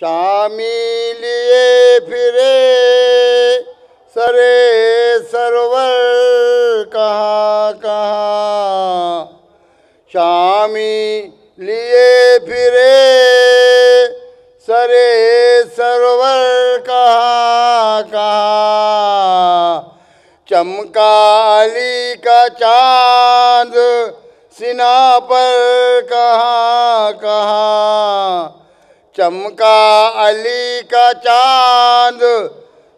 शामी लिए फिरे सरे सरवर कहाँ कहाँ। शामी लिए फिरे सरे सरवर कहाँ कहाँ। चमका अली का चांद सीना पर कहाँ कहाँ। चमका अली का चांद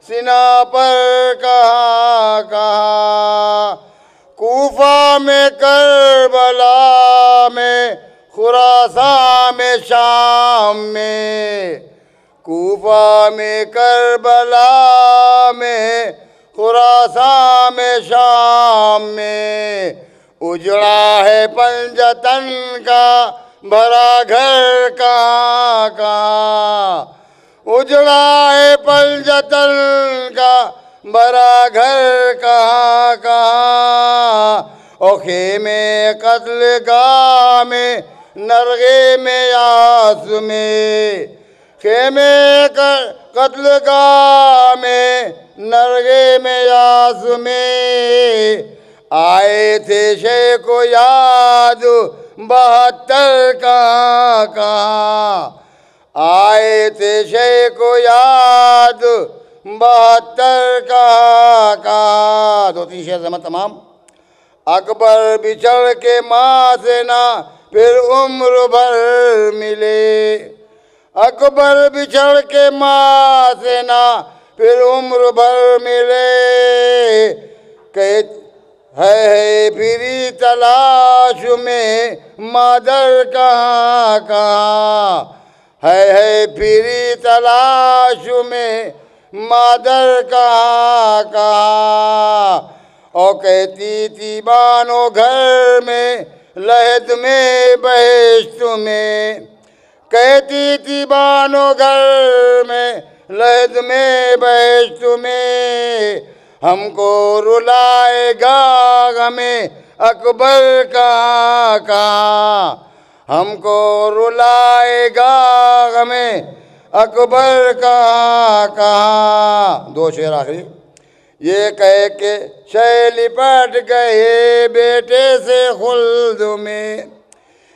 सीना पर कहाँ कहाँ। कूफा में करबला में खुरासा में शाम में। कूफा में करबला में खुरासा में शाम में। उजड़ा है पंजतन का भरा घर कहाँ कहाँ। उजड़ा है पंजतन का भरा घर कहाँ कहाँ। ओ खेमे कत्ल गाह में नरगे में आस में। खेमे कत्ल गाह में नरगे में आस में। आए थे शेख को याद 72 कहाँ कहाँ। आए थे शेख को याद 72 कहाँ कहाँ। 2-3 शेर जमा तमाम। अकबर बिछड़ के माँ से ना फिर उम्र भर मिले। अकबर बिछड़ के माँ से ना फिर उम्र भर मिले। कहते है फिरी तलाश में मादर कहाँ कहाँ। है फिरी तलाश में मादर कहाँ कहाँ। और कहती थी बानो घर में लहद में बहिश्त में। कहती थी बानो घर में लहद में बहिश्त में। हमको रुलाएगा हमें अकबर कहाँ कहाँ। हमको रुलाएगा हमें अकबर कहाँ कहाँ। 2 शेर आखिरी। ये कह के शह लिपट गए बेटे से खुल्द में।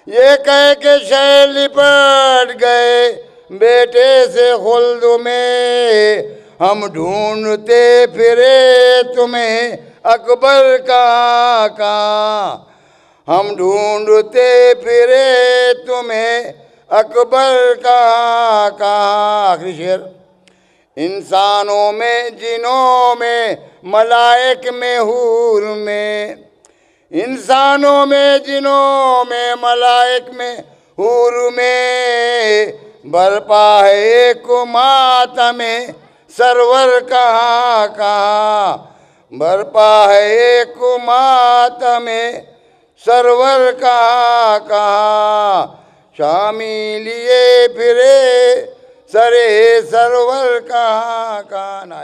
ये कह के शह लिपट गए बेटे से खुल्द में। हम ढूंढते फिरे तुम्हें अकबर कहाँ कहाँ। हम ढूंढते फिरे तुम्हें अकबर कहाँ कहाँ। आखिरी शेर। इंसानों में जिनों में मलाइक में हूर में। इंसानों में जिनों में मलाइक में हूर में। बरपा है एक मातम में सरवर कहाँ कहाँ। बरपा है एक मातम में सरवर कहाँ कहाँ। शामी लिए फिरे सरे सरवर कहाँ कहाँ। ना